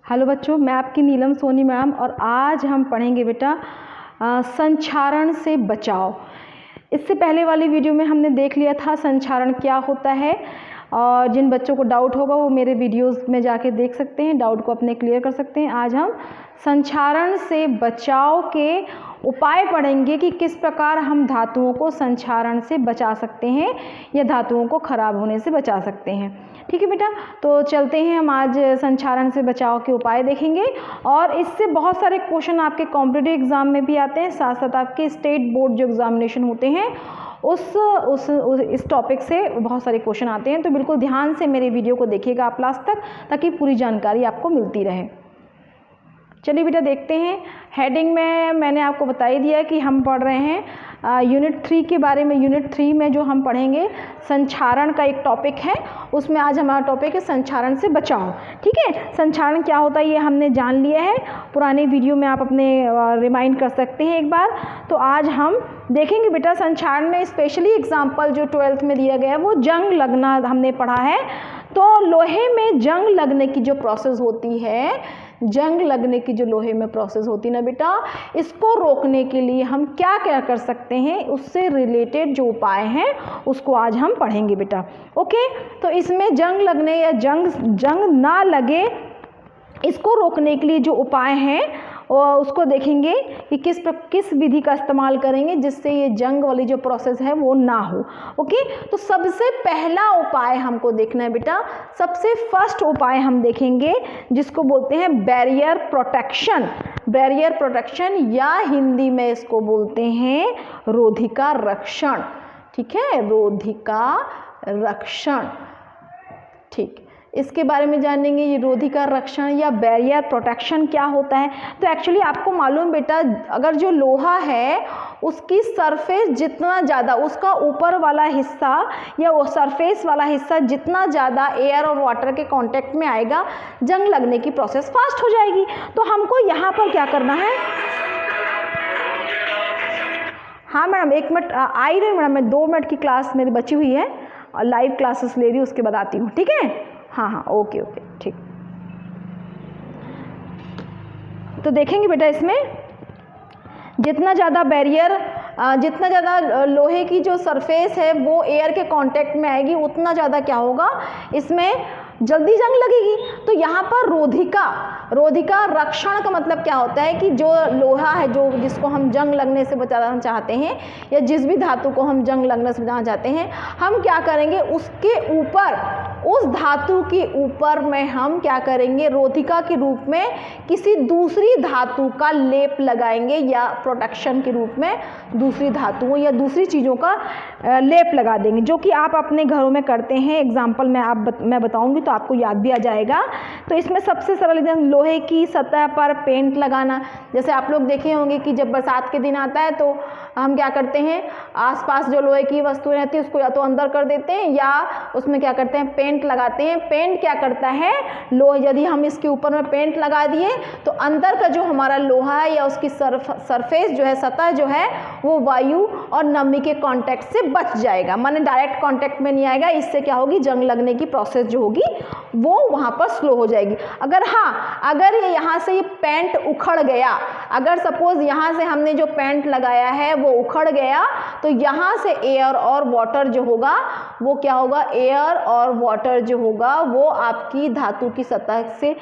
Hello बच्चों, मैं आपकी नीलम सोनी मैम और आज हम पढ़ेंगे बेटा संक्षारण से बचाव। इससे पहले वाली वीडियो में हमने देख लिया था संक्षारण क्या होता है और जिन बच्चों को डाउट होगा वो मेरे वीडियोस में जाके देख सकते हैं, डाउट को अपने क्लियर कर सकते हैं। आज हम संक्षारण से बचाव के उपाय पढ़ेंगे कि किस प्रकार हम धातुओं को संक्षारण से बचा सकते हैं या धातुओं को खराब होने से बचा सकते हैं। ठीक है बेटा, तो चलते हैं। हम आज संक्षारण से बचाव के उपाय देखेंगे और इससे बहुत सारे क्वेश्चन आपके कॉम्पिटिटिव एग्जाम में भी आते हैं, साथ साथ आपके स्टेट बोर्ड जो एग्जामिनेशन होते हैं इस टॉपिक से बहुत सारे क्वेश्चन आते हैं। तो बिल्कुल ध्यान से मेरे वीडियो को देखिएगा आप लास्ट तक, ताकि पूरी जानकारी आपको मिलती रहे। चलिए बेटा देखते हैं। हेडिंग में मैंने आपको बता ही दिया कि हम पढ़ रहे हैं यूनिट 3 के बारे में। यूनिट 3 में जो हम पढ़ेंगे संक्षारण का एक टॉपिक है, उसमें आज हमारा टॉपिक है संक्षारण से बचाव। ठीक है, संक्षारण क्या होता है ये हमने जान लिया है, पुराने वीडियो में आप अपने रिमाइंड कर सकते हैं एक बार। तो आज हम देखेंगे बेटा संक्षारण में स्पेशली एग्जाम्पल जो 12th में दिया गया है वो जंग लगना हमने पढ़ा है। तो लोहे में जंग लगने की जो प्रोसेस होती है, जंग लगने की जो लोहे में प्रोसेस होती है ना बेटा, इसको रोकने के लिए हम क्या क्या कर सकते हैं, उससे रिलेटेड जो उपाय हैं उसको आज हम पढ़ेंगे बेटा। ओके, तो इसमें जंग लगने या जंग ना लगे इसको रोकने के लिए जो उपाय हैं और उसको देखेंगे कि किस विधि का इस्तेमाल करेंगे जिससे ये जंग वाली जो प्रोसेस है वो ना हो। ओके, तो सबसे पहला उपाय हमको देखना है बेटा, सबसे फर्स्ट उपाय हम देखेंगे जिसको बोलते हैं बैरियर प्रोटेक्शन। बैरियर प्रोटेक्शन या हिंदी में इसको बोलते हैं रोधिका रक्षण। ठीक है, रोधिका रक्षण। ठीक, इसके बारे में जानेंगे ये रोधिका रक्षण या बैरियर प्रोटेक्शन क्या होता है। तो एक्चुअली आपको मालूम बेटा, अगर जो लोहा है उसकी सरफेस जितना ज़्यादा, उसका ऊपर वाला हिस्सा या वो सरफेस वाला हिस्सा जितना ज़्यादा एयर और वाटर के कांटेक्ट में आएगा, जंग लगने की प्रोसेस फास्ट हो जाएगी। तो हमको यहाँ पर क्या करना है, हाँ मैडम 1 मिनट आई रही मैडम, मैं 2 मिनट की क्लास मेरी बची हुई है और लाइव क्लासेस ले रही हूँ, उसके बाद आती हूँ। ठीक है, हाँ ओके ठीक। तो देखेंगे बेटा इसमें जितना ज़्यादा बैरियर, जितना ज़्यादा लोहे की जो सरफेस है वो एयर के कांटेक्ट में आएगी, उतना ज़्यादा क्या होगा, इसमें जल्दी जंग लगेगी। तो यहाँ पर रोधिका रक्षण का मतलब क्या होता है कि जो लोहा है जिसको हम जंग लगने से बचाना चाहते हैं या जिस भी धातु को हम जंग लगने से बचाना चाहते हैं, हम क्या करेंगे उसके ऊपर, उस धातु के ऊपर में हम क्या करेंगे, रोधिका के रूप में किसी दूसरी धातु का लेप लगाएंगे या प्रोटेक्शन के रूप में दूसरी धातुओं या दूसरी चीज़ों का लेप लगा देंगे, जो कि आप अपने घरों में करते हैं। एग्जाम्पल मैं बताऊंगी तो आपको याद भी आ जाएगा। तो इसमें सबसे सरल लोहे की सतह पर पेंट लगाना। जैसे आप लोग देखे होंगे कि जब बरसात के दिन आता है तो हम क्या करते हैं, आसपास जो लोहे की वस्तुएं रहती है उसको या तो अंदर कर देते हैं या उसमें क्या करते हैं, पेंट लगाते हैं। पेंट क्या करता है, यदि हम इसके ऊपर में पेंट लगा दिए तो अंदर का जो हमारा लोहा है या उसकी सरफेस जो है, सतह जो है, वो वायु और नमी के कांटेक्ट से बच जाएगा, माने डायरेक्ट कांटेक्ट में नहीं आएगा। इससे क्या होगी, जंग लगने की प्रोसेस जो होगी वो वहाँ पर स्लो हो जाएगी। अगर ये यहाँ से ये पेंट उखड़ गया, अगर सपोज यहाँ से हमने जो पेंट लगाया है वो उखड़ गया, तो यहाँ से एयर और वाटर जो होगा वो क्या होगा, एयर और वाटर जो होगा वो आपकी धातु की सतह से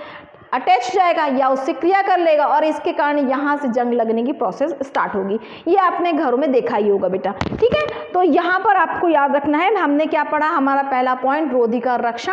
अटैच जाएगा या उससे क्रिया कर लेगा और इसके कारण यहाँ से जंग लगने की प्रोसेस स्टार्ट होगी। ये आपने घरों में देखा ही होगा बेटा। ठीक है, तो यहाँ पर आपको याद रखना है हमने क्या पढ़ा, हमारा पहला पॉइंट रोधिका रक्षण,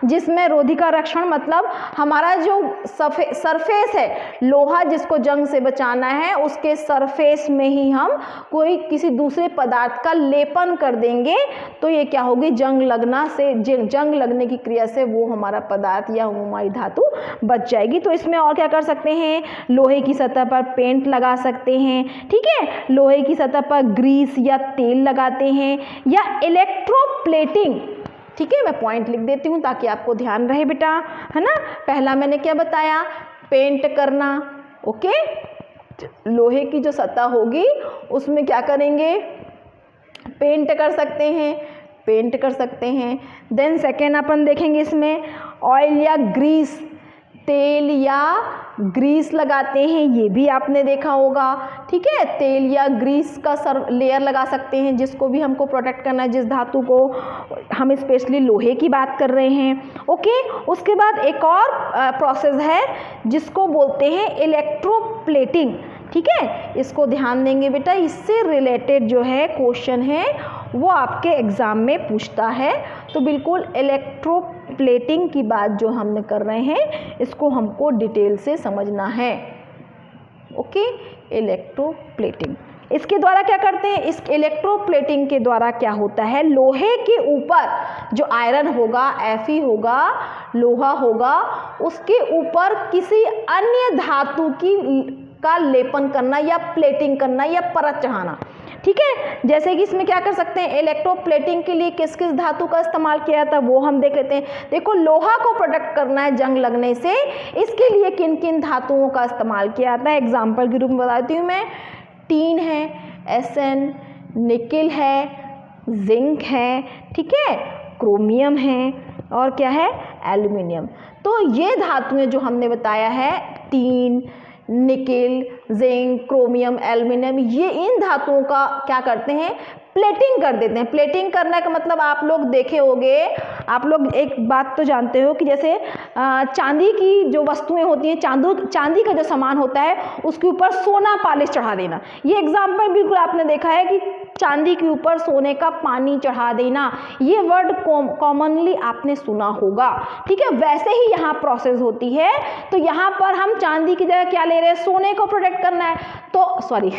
जिसमें रोधिका रक्षण मतलब हमारा जो सरफेस है, लोहा जिसको जंग से बचाना है उसके सरफेस में ही हम कोई किसी दूसरे पदार्थ का लेपन कर देंगे, तो ये क्या होगी, जंग लगने की क्रिया से वो हमारा पदार्थ या हमारी धातु बच जाएगी। तो इसमें और क्या कर सकते हैं, लोहे की सतह पर पेंट लगा सकते हैं। ठीक है, लोहे की सतह पर ग्रीस या तेल लगाते हैं या इलेक्ट्रोप्लेटिंग। ठीक है, मैं पॉइंट लिख देती हूँ ताकि आपको ध्यान रहे बेटा, है ना। पहला मैंने क्या बताया, पेंट करना। ओके, लोहे की जो सतह होगी उसमें क्या करेंगे, पेंट कर सकते हैं। देन सेकेंड अपन देखेंगे इसमें ऑयल या ग्रीस तेल या ग्रीस लगाते हैं, ये भी आपने देखा होगा। ठीक है, तेल या ग्रीस का लेयर लगा सकते हैं जिसको भी हमको प्रोटेक्ट करना है, जिस धातु को हम स्पेशली लोहे की बात कर रहे हैं। ओके, उसके बाद एक और प्रोसेस है जिसको बोलते हैं इलेक्ट्रोप्लेटिंग। ठीक है, इसको ध्यान देंगे बेटा, इससे रिलेटेड जो है क्वेश्चन है वो आपके एग्ज़ाम में पूछता है। तो बिल्कुल इलेक्ट्रोप्लेटिंग की बात जो हमने कर रहे हैं इसको हमको डिटेल से समझना है। ओके, इलेक्ट्रोप्लेटिंग इसके द्वारा क्या करते हैं, इस इलेक्ट्रोप्लेटिंग के द्वारा क्या होता है, लोहे के ऊपर जो आयरन होगा, Fe होगा, लोहा होगा, उसके ऊपर किसी अन्य धातु का लेपन करना या प्लेटिंग करना या परत चढ़ाना। ठीक है, जैसे कि इसमें क्या कर सकते हैं, इलेक्ट्रोप्लेटिंग के लिए किस किस धातु का इस्तेमाल किया था वो हम देख लेते हैं। देखो, लोहा को प्रोटेक्ट करना है जंग लगने से, इसके लिए किन किन धातुओं का इस्तेमाल किया जाता है एग्जाम्पल के रूप में बताती हूँ मैं। टीन है, Sn, निकिल है, जिंक है, ठीक है, क्रोमियम है और क्या है, एल्युमिनियम। तो ये धातुएं जो हमने बताया है, tin, nickel, zinc, chromium, aluminium, ये इन धातुओं का क्या करते हैं, प्लेटिंग कर देते हैं। प्लेटिंग करने का मतलब आप लोग देखे होंगे, आप लोग एक बात तो जानते हो कि जैसे चांदी की जो वस्तुएं होती हैं, चांदी का जो सामान होता है उसके ऊपर सोना पॉलिश चढ़ा देना, ये एग्जाम्पल बिल्कुल आपने देखा है कि चांदी के ऊपर सोने का पानी चढ़ा देना, ये वर्ड कॉमनली आपने सुना होगा। ठीक है, वैसे ही यहाँ प्रोसेस होती है। तो यहाँ पर हम चांदी की जगह क्या ले रहे हैं, सोने को प्रोटेक्ट करना है, तो सॉरी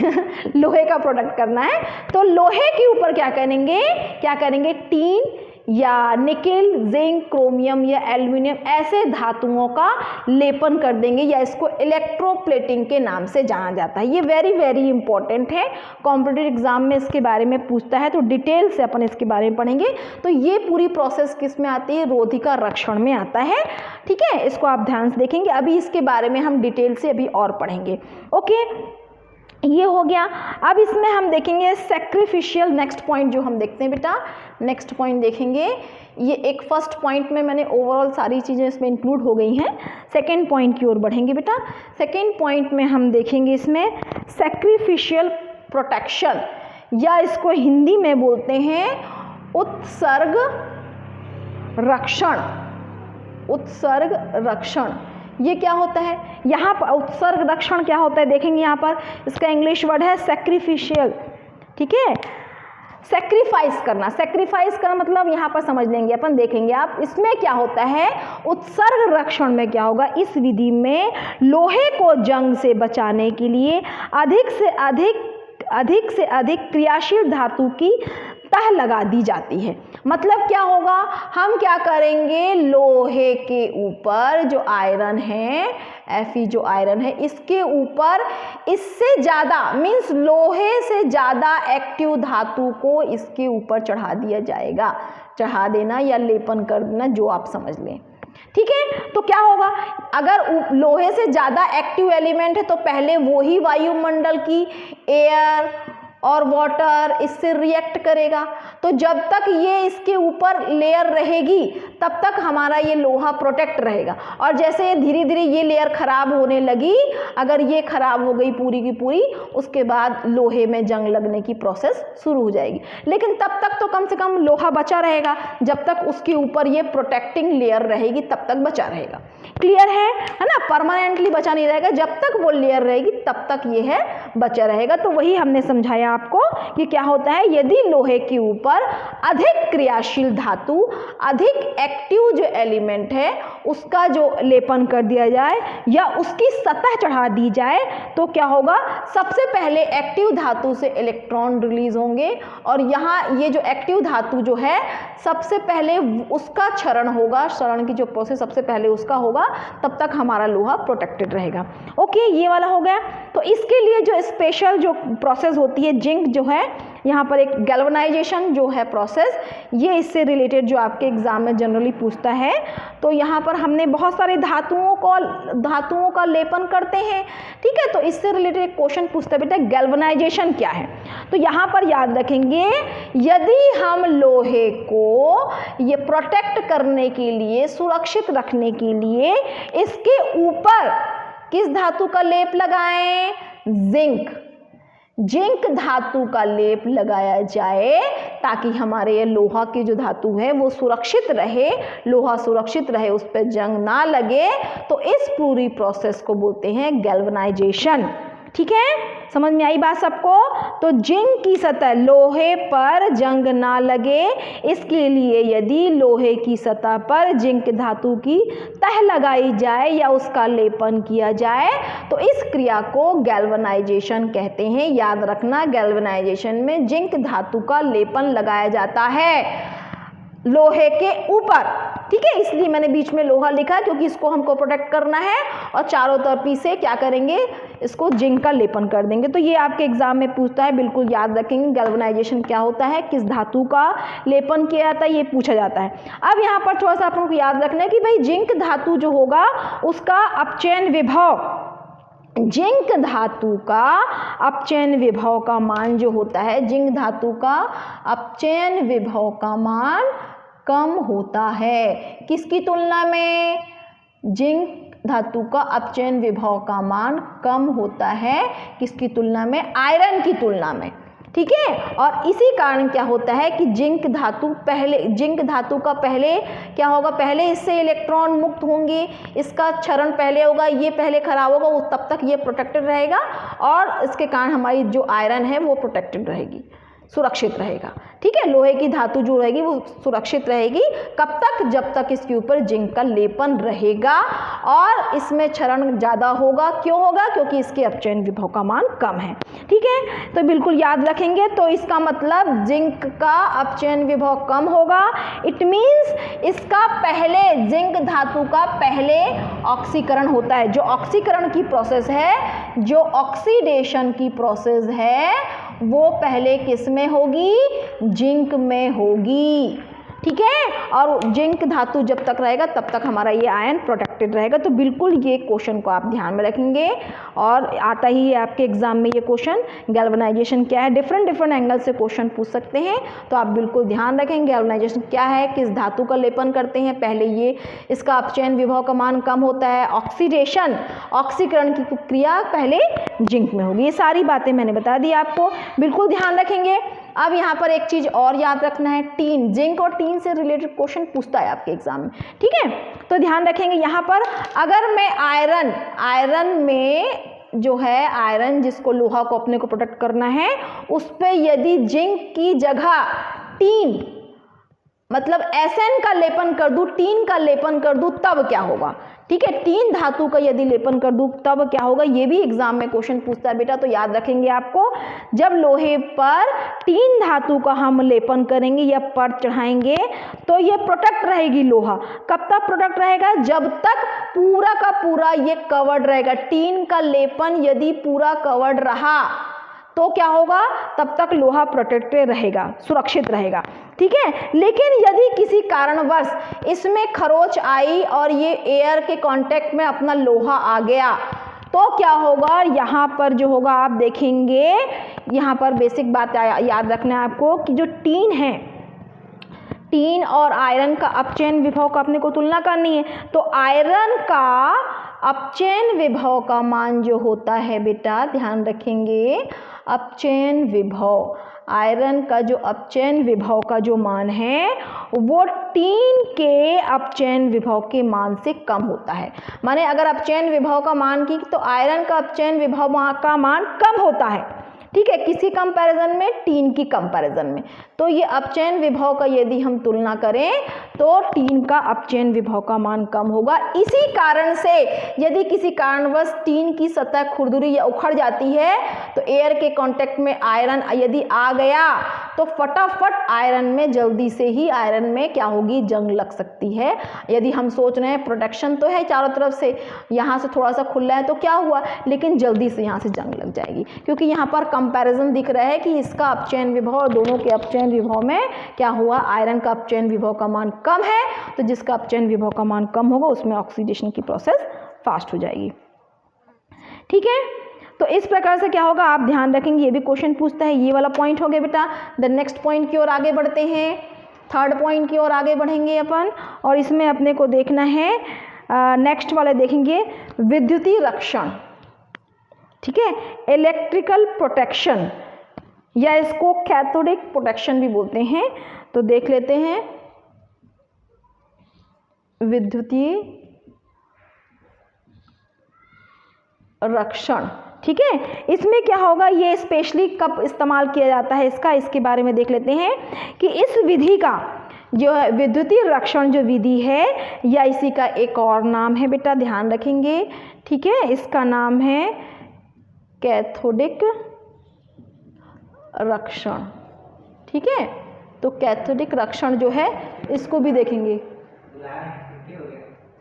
लोहे का प्रोटेक्ट करना है, तो लोहे के ऊपर क्या करेंगे, टीन या निकिल, जिंक, क्रोमियम या एल्युमिनियम ऐसे धातुओं का लेपन कर देंगे, या इसको इलेक्ट्रोप्लेटिंग के नाम से जाना जाता है। ये वेरी वेरी इंपॉर्टेंट है, कॉम्पिटिटिव एग्जाम में इसके बारे में पूछता है, तो डिटेल से अपन इसके बारे में पढ़ेंगे। तो ये पूरी प्रोसेस किस में आती है, रोधिका रक्षण में आता है। ठीक है, इसको आप ध्यान से देखेंगे, अभी इसके बारे में हम डिटेल से अभी और पढ़ेंगे। ओके, ये हो गया। अब इसमें हम देखेंगे सैक्रिफिशियल, नेक्स्ट पॉइंट जो हम देखते हैं बेटा, नेक्स्ट पॉइंट देखेंगे। ये एक फर्स्ट पॉइंट में मैंने ओवरऑल सारी चीज़ें इसमें इंक्लूड हो गई हैं, सेकंड पॉइंट की ओर बढ़ेंगे बेटा। सेकंड पॉइंट में हम देखेंगे इसमें सैक्रिफिशियल प्रोटेक्शन, या इसको हिंदी में बोलते हैं उत्सर्ग रक्षण। उत्सर्ग रक्षण ये क्या होता है, यहाँ पर उत्सर्ग रक्षण क्या होता है देखेंगे। यहाँ पर इसका इंग्लिश वर्ड है सैक्रिफिशियल। ठीक है, सैक्रिफाइस करना मतलब यहाँ पर समझ लेंगे अपन, देखेंगे आप इसमें क्या होता है। उत्सर्ग रक्षण में क्या होगा, इस विधि में लोहे को जंग से बचाने के लिए अधिक से अधिक क्रियाशील धातु की तह लगा दी जाती है। मतलब क्या होगा, हम क्या करेंगे, लोहे के ऊपर जो आयरन है, Fe जो आयरन है, इसके ऊपर इससे ज़्यादा मीन्स लोहे से ज़्यादा एक्टिव धातु को इसके ऊपर चढ़ा दिया जाएगा। चढ़ा देना या लेपन कर देना, जो आप समझ लें। ठीक है, तो क्या होगा, अगर लोहे से ज़्यादा एक्टिव एलिमेंट है तो पहले वो ही वायुमंडल की एयर और वाटर इससे रिएक्ट करेगा। तो जब तक ये इसके ऊपर लेयर रहेगी तब तक हमारा ये लोहा प्रोटेक्ट रहेगा। और जैसे धीरे धीरे ये लेयर ख़राब होने लगी, अगर ये ख़राब हो गई पूरी की पूरी, उसके बाद लोहे में जंग लगने की प्रोसेस शुरू हो जाएगी। लेकिन तब तक तो कम से कम लोहा बचा रहेगा, जब तक उसके ऊपर ये प्रोटेक्टिंग लेयर रहेगी तब तक बचा रहेगा। क्लियर है ना, परमानेंटली बचा नहीं रहेगा, जब तक वो लेयर रहेगी तब तक ये है बचा रहेगा। तो वही हमने समझाया आपको कि क्या होता है, यदि लोहे के ऊपर अधिक क्रियाशील धातु, अधिक एक्टिव जो एलिमेंट है उसका जो लेपन कर दिया जाए या उसकी सतह चढ़ा दी जाए, तो क्या होगा, सबसे पहले एक्टिव धातु से इलेक्ट्रॉन रिलीज होंगे और यहाँ ये जो एक्टिव धातु जो है सबसे पहले उसका क्षरण होगा, क्षरण की जो प्रोसेस सबसे पहले उसका होगा, तब तक हमारा लोहा प्रोटेक्टेड रहेगा। ओके, ये वाला हो गया। तो इसके लिए जो स्पेशल जो प्रोसेस होती है, जिंक जो है यहाँ पर एक गैल्वेनाइजेशन जो है प्रोसेस, ये इससे रिलेटेड जो आपके एग्जाम में जनरली पूछता है। तो यहाँ पर हमने बहुत सारे धातुओं का लेपन करते हैं, ठीक है। तो इससे रिलेटेड एक क्वेश्चन पूछता है बेटा गैल्वेनाइजेशन क्या है। तो यहाँ पर याद रखेंगे, यदि हम लोहे को ये प्रोटेक्ट करने के लिए, सुरक्षित रखने के लिए इसके ऊपर किस धातु का लेप लगाएं, जिंक धातु का लेप लगाया जाए, ताकि हमारे ये लोहा की जो धातु है वो सुरक्षित रहे, लोहा सुरक्षित रहे, उस पर जंग ना लगे। तो इस पूरी प्रोसेस को बोलते हैं गैल्वेनाइजेशन, ठीक है। समझ में आई बात सबको। तो जिंक की सतह, लोहे पर जंग ना लगे, इसके लिए यदि लोहे की सतह पर जिंक धातु की तह लगाई जाए या उसका लेपन किया जाए तो इस क्रिया को गैल्वेनाइजेशन कहते हैं। याद रखना, गैल्वेनाइजेशन में जिंक धातु का लेपन लगाया जाता है लोहे के ऊपर, ठीक है। इसलिए मैंने बीच में लोहा लिखा क्योंकि इसको हमको प्रोटेक्ट करना है, और चारों तरफ से क्या करेंगे, इसको जिंक का लेपन कर देंगे। तो ये आपके एग्जाम में पूछता है, बिल्कुल याद रखेंगे गैल्वेनाइजेशन क्या होता है, किस धातु का लेपन किया जाता है, ये पूछा जाता है। अब यहाँ पर थोड़ा सा अपन को याद रखना है कि भाई जिंक धातु जो होगा उसका अपचयन विभव, जिंक धातु का अपचयन विभव का मान जो होता है, जिंक धातु का अपचयन विभव का मान कम होता है। किसकी तुलना में, जिंक धातु का अपचयन विभव का मान कम होता है किसकी तुलना में, आयरन की तुलना में, ठीक है। और इसी कारण क्या होता है कि जिंक धातु का पहले क्या होगा, पहले इससे इलेक्ट्रॉन मुक्त होंगे, इसका क्षरण पहले होगा, ये पहले खराब होगा, वो तब तक ये प्रोटेक्टेड रहेगा, और इसके कारण हमारी जो आयरन है वो प्रोटेक्टेड रहेगी, सुरक्षित रहेगा, ठीक है। लोहे की धातु जो रहेगी वो सुरक्षित रहेगी, कब तक, जब तक इसके ऊपर जिंक का लेपन रहेगा और इसमें क्षरण ज़्यादा होगा। क्यों होगा, क्योंकि इसके अपचयन विभव का मान कम है, ठीक है। तो बिल्कुल याद रखेंगे। तो इसका मतलब जिंक का अपचयन विभव कम होगा, इट मीन्स इसका पहले, जिंक धातु का पहले ऑक्सीकरण होता है। जो ऑक्सीकरण की प्रोसेस है, जो ऑक्सीडेशन की प्रोसेस है, वो पहले किस में होगी, जिंक में होगी, ठीक है। और जिंक धातु जब तक रहेगा तब तक हमारा ये आयन प्रोटेक्टेड रहेगा। तो बिल्कुल ये क्वेश्चन को आप ध्यान में रखेंगे, और आता ही है आपके एग्जाम में ये क्वेश्चन, गैल्वेनाइजेशन क्या है, डिफरेंट एंगल से क्वेश्चन पूछ सकते हैं। तो आप बिल्कुल ध्यान रखेंगे गैल्वेनाइजेशन क्या है, किस धातु का लेपन करते हैं, पहले ये इसका अपचयन विभव का मान कम होता है, ऑक्सीडेशन, ऑक्सीकरण की क्रिया पहले जिंक में होगी। ये सारी बातें मैंने बता दी आपको, बिल्कुल ध्यान रखेंगे। अब यहाँ पर एक चीज और याद रखना है, टीन, जिंक और टीन से रिलेटेड क्वेश्चन पूछता है आपके एग्जाम में, ठीक है। तो ध्यान रखेंगे यहाँ पर, अगर मैं आयरन में जो है, आयरन जिसको लोहा को अपने को प्रोटेक्ट करना है, उस पे यदि जिंक की जगह टीन मतलब SN का लेपन कर दूं, टीन का लेपन कर दूं, तब क्या होगा, ठीक है। टीन धातु का यदि लेपन कर दूं तब क्या होगा, ये भी एग्जाम में क्वेश्चन पूछता है बेटा। तो याद रखेंगे आपको, जब लोहे पर टीन धातु का हम लेपन करेंगे या परत चढ़ाएंगे तो ये प्रोटेक्ट रहेगी लोहा। कब तक प्रोटेक्ट रहेगा, जब तक पूरा का पूरा ये कवर्ड रहेगा। टीन का लेपन यदि पूरा कवर्ड रहा तो क्या होगा, तब तक लोहा प्रोटेक्टेड रहेगा, सुरक्षित रहेगा, ठीक है। लेकिन यदि किसी कारणवश इसमें खरोंच आई और ये एयर के कांटेक्ट में अपना लोहा आ गया तो क्या होगा, यहाँ पर जो होगा आप देखेंगे, यहाँ पर बेसिक बात याद रखना है आपको कि जो टीन है, टीन और आयरन का अपचयन विभव का अपने को तुलना करनी है। तो आयरन का अपचयन विभव का मान जो होता है बेटा, ध्यान रखेंगे, अपचयन विभव, आयरन का जो अपचयन विभव का जो मान है वो टीन के अपचयन विभव के मान से कम होता है। माने अगर अपचयन विभव का मान की तो आयरन का अपचयन विभव का मान कम होता है, ठीक है, किसी कंपैरिजन में, टीन की कंपैरिजन में। तो ये अपचयन विभव का यदि हम तुलना करें तो टीन का अपचयन विभव का मान कम होगा। इसी कारण से यदि किसी कारणवश टीन की सतह खुरदुरी या उखड़ जाती है तो एयर के कांटेक्ट में आयरन यदि आ गया तो फटाफट आयरन में, जल्दी से ही आयरन में क्या होगी, जंग लग सकती है। यदि हम सोच रहे हैं प्रोटेक्शन तो है चारों तरफ से, यहाँ से थोड़ा सा खुला है तो क्या हुआ, लेकिन जल्दी से यहाँ से जंग लग जाएगी, क्योंकि यहाँ पर कंपैरिजन दिख रहा है कि इसका अपचयन विभव और दोनों के अपचयन विभव में क्या हुआ, आयरन का अपचयन विभव का मान कम है, तो जिसका अपचयन विभव का मान कम होगा उसमें ऑक्सीडेशन की प्रोसेस फास्ट हो जाएगी। ठीक है, तो इस प्रकार से क्या होगा, आप ध्यान रखेंगे, ये भी क्वेश्चन पूछता है। ये वाला पॉइंट हो गया बेटा। द नेक्स्ट पॉइंट की ओर आगे बढ़ते हैं, थर्ड पॉइंट की ओर आगे बढ़ेंगे अपन, और इसमें अपने को देखना है नेक्स्ट वाले देखेंगे विद्युतीय रक्षण। ठीक है, इलेक्ट्रिकल प्रोटेक्शन, या इसको कैथोडिक प्रोटेक्शन भी बोलते हैं। तो देख लेते हैं विद्युतीय रक्षण। ठीक है, इसमें क्या होगा, ये स्पेशली कब इस्तेमाल किया जाता है इसका, इसके बारे में देख लेते हैं कि इस विधि का जो है विद्युतीय रक्षण जो विधि है, या इसी का एक और नाम है बेटा, ध्यान रखेंगे। ठीक है, इसका नाम है कैथोडिक रक्षण। ठीक है, तो कैथोडिक रक्षण जो है इसको भी देखेंगे।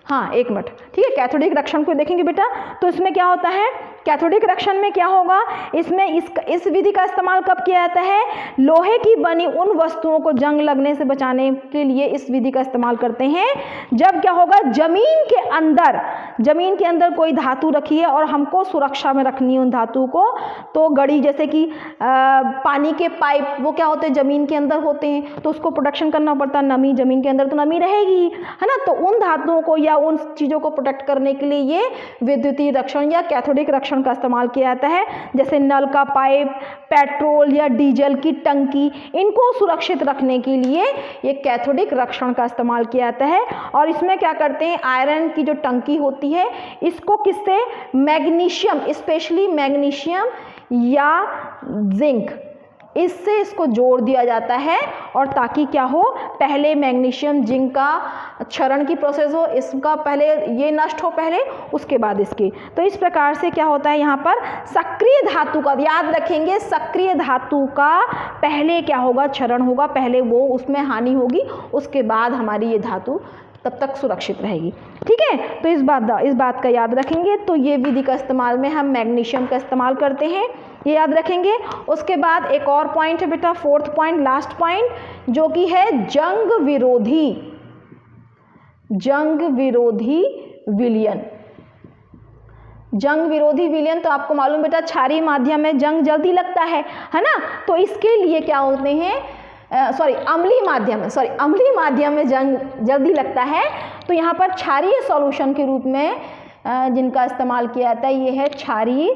हाँ, एक मिनट। ठीक है, कैथोडिक रक्षण को देखेंगे बेटा। तो इसमें क्या होता है, कैथोडिक रक्षण में क्या होगा, इसमें इस विधि का इस्तेमाल कब किया जाता है, लोहे की बनी उन वस्तुओं को जंग लगने से बचाने के लिए इस विधि का इस्तेमाल करते हैं। जब क्या होगा, जमीन के अंदर कोई धातु रखी है और हमको सुरक्षा में रखनी है उन धातु को, तो गड़ी जैसे कि पानी के पाइप, वो क्या होते हैं, जमीन के अंदर होते हैं, तो उसको प्रोटेक्शन करना पड़ता है। नमी, जमीन के अंदर तो नमी रहेगी, है ना, तो उन धातुओं को या उन चीज़ों को प्रोटेक्ट करने के लिए ये विद्युतीय रक्षण या कैथोडिक रक्षण का इस्तेमाल किया जाता है। जैसे नल का पाइप, पेट्रोल या डीजल की टंकी, इनको सुरक्षित रखने के लिए ये कैथोडिक रक्षण का इस्तेमाल किया जाता है। और इसमें क्या करते हैं, आयरन की जो टंकी होती है इसको किससे, मैग्नीशियम, स्पेशली मैग्नीशियम या जिंक, इससे इसको जोड़ दिया जाता है, और ताकि क्या हो, पहले मैग्नीशियम जिंक का क्षरण की प्रोसेस हो, इसका पहले ये नष्ट हो पहले, उसके बाद इसकी। तो इस प्रकार से क्या होता है, यहाँ पर सक्रिय धातु का, याद रखेंगे, सक्रिय धातु का पहले क्या होगा, क्षरण होगा, पहले वो उसमें हानि होगी, उसके बाद हमारी ये धातु तब तक सुरक्षित रहेगी। ठीक है, तो इस बात का याद रखेंगे। तो ये विधि का इस्तेमाल में हम मैग्नीशियम का इस्तेमाल करते हैं, ये याद रखेंगे। उसके बाद एक और पॉइंट है बेटा, फोर्थ पॉइंट, लास्ट पॉइंट, जो कि है जंग विरोधी विलयन। जंग विरोधी विलयन तो आपको मालूम बेटा, क्षारीय माध्यम में जंग जल्दी लगता है ना, तो इसके लिए क्या होते हैं, अम्लीय माध्यम में जंग जल्दी लगता है। तो यहाँ पर क्षारीय सॉल्यूशन के रूप में जिनका इस्तेमाल किया जाता है, ये है क्षारीय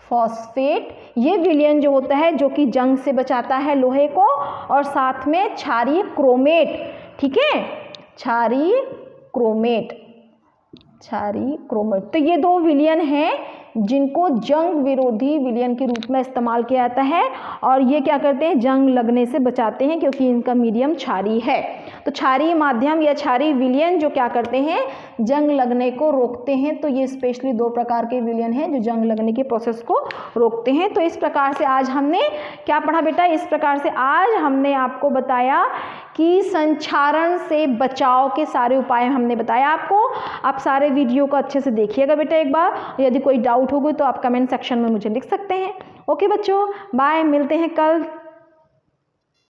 फॉस्फेट। ये विलयन जो होता है, जो कि जंग से बचाता है लोहे को, और साथ में क्षारीय क्रोमेट। ठीक है, क्षारीय क्रोमेट, तो ये दो विलयन हैं जिनको जंग विरोधी विलयन के रूप में इस्तेमाल किया जाता है, और ये क्या करते हैं, जंग लगने से बचाते हैं, क्योंकि इनका मीडियम क्षारीय है। तो क्षारीय माध्यम या क्षारीय विलयन जो क्या करते हैं, जंग लगने को रोकते हैं। तो ये स्पेशली दो प्रकार के विलयन हैं जो जंग लगने के प्रोसेस को रोकते हैं। तो इस प्रकार से आज हमने क्या पढ़ा बेटा, इस प्रकार से आज हमने आपको बताया कि संक्षारण से बचाव के सारे उपाय हमने बताया आपको। आप सारे वीडियो को अच्छे से देखिएगा बेटा एक बार, यदि कोई डाउट हो गई तो आप कमेंट सेक्शन में मुझे लिख सकते हैं। ओके बच्चों, बाय, मिलते हैं कल।